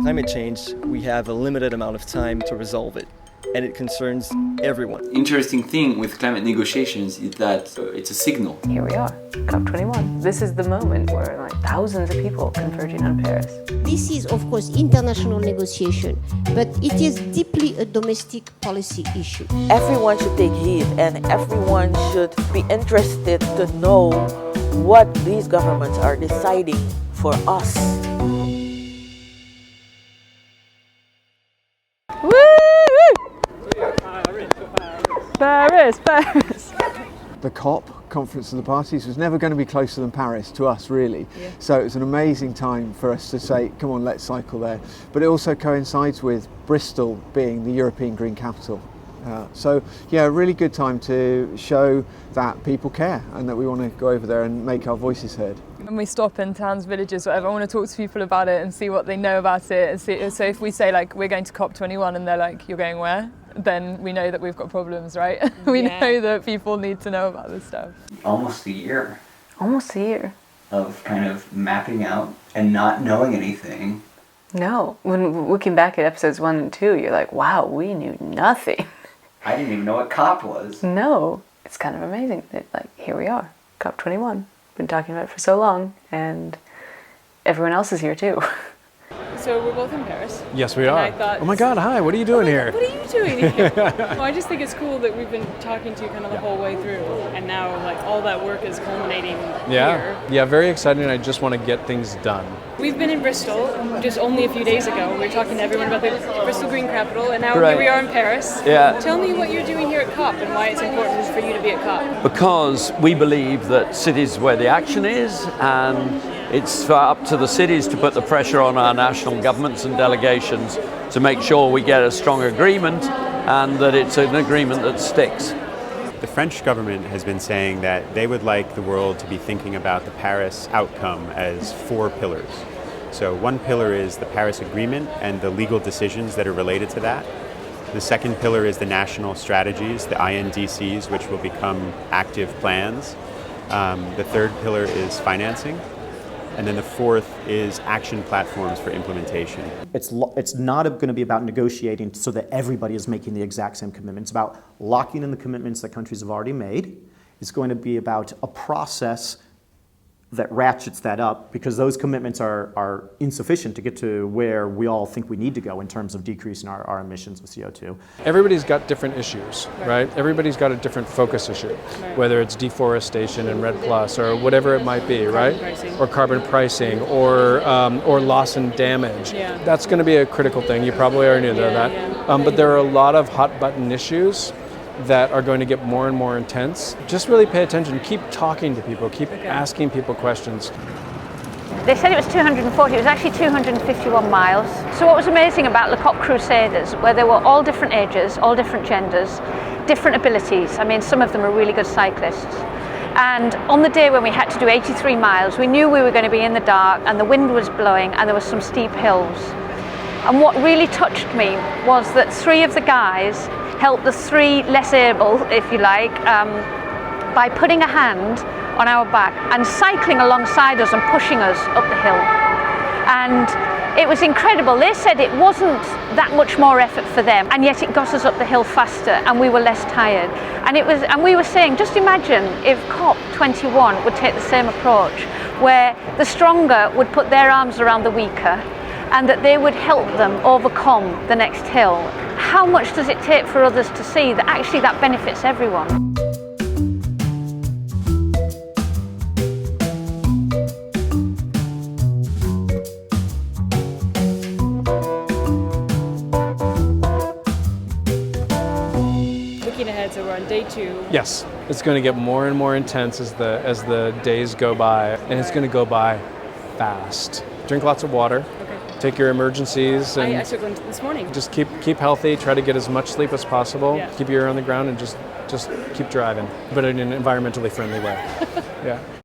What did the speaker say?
Climate change, we have a limited amount of time to resolve it, and it concerns everyone. Interesting thing with climate negotiations is that it's a signal. Here we are, COP21. This is the moment where thousands of people converging on Paris. This is, of course, international negotiation, but it is deeply a domestic policy issue. Everyone should take heed, and everyone should be interested to know what these governments are deciding for us. Woo! Paris, Paris! The COP, Conference of the Parties, was never going to be closer than Paris to us, really. Yeah. So it was an amazing time for us to say, come on, let's cycle there. But it also coincides with Bristol being the European Green Capital. So yeah, a really good time to show that people care and that we want to go over there and make our voices heard. When we stop in towns, villages, whatever, I want to talk to people about it and see what they know about it. And see, so if we say we're going to COP21 and they're like, you're going where? Then we know that we've got problems, right? We know that people need to know about this stuff. Almost a year. Almost a year. Of kind of mapping out and not knowing anything. No, when looking back at episodes 1 and 2, you're like, wow, we knew nothing. I didn't even know what COP was. No, it's kind of amazing that here we are, COP21. Been talking about it for so long, and everyone else is here too. So we're both in Paris. Yes, we are. Oh my God, hi, what are you doing here? What are you doing here? Well, I just think it's cool that we've been talking to you kind of the whole way through, and now all that work is culminating here. Yeah, very exciting. I just want to get things done. We've been in Bristol just only a few days ago. We were talking to everyone about the Bristol Green Capital, and now here we are in Paris. Yeah. Tell me what you're doing here at COP and why it's important for you to be at COP. Because we believe that cities where the action is, and it's up to the cities to put the pressure on our national governments and delegations to make sure we get a strong agreement and that it's an agreement that sticks. The French government has been saying that they would like the world to be thinking about the Paris outcome as 4 pillars. So one pillar is the Paris Agreement and the legal decisions that are related to that. The second pillar is the national strategies, the INDCs, which will become active plans. The third pillar is financing. And then the fourth is action platforms for implementation. It's not going to be about negotiating so that everybody is making the exact same commitment. It's about locking in the commitments that countries have already made. It's going to be about a process that ratchets that up, because those commitments are insufficient to get to where we all think we need to go in terms of decreasing our emissions of CO2. Everybody's got different issues, right? Everybody's got a different focus issue, whether it's deforestation and REDD+, or whatever it might be, right? Or carbon pricing, or loss and damage. Yeah. That's going to be a critical thing. You probably already know that. But there are a lot of hot button issues that are going to get more and more intense. Just really pay attention, keep talking to people, keep asking people questions. They said it was 240, it was actually 251 miles. So what was amazing about Le COP Crusaders, where they were all different ages, all different genders, different abilities. I mean, some of them are really good cyclists. And on the day when we had to do 83 miles, we knew we were going to be in the dark and the wind was blowing and there were some steep hills. And what really touched me was that 3 of the guys help the 3 less able, if you like, by putting a hand on our back and cycling alongside us and pushing us up the hill. And it was incredible. They said it wasn't that much more effort for them, and yet it got us up the hill faster and we were less tired. And we were saying, just imagine if COP21 would take the same approach, where the stronger would put their arms around the weaker and that they would help them overcome the next hill. How much does it take for others to see that actually that benefits everyone? Looking ahead, so we're on day 2. Yes, it's going to get more and more intense as the days go by, and it's going to go by fast. Drink lots of water. Take your emergencies, and I took one this morning. Just keep healthy. Try to get as much sleep as possible. Yeah. Keep your ear on the ground, and just keep driving, but in an environmentally friendly way. Yeah.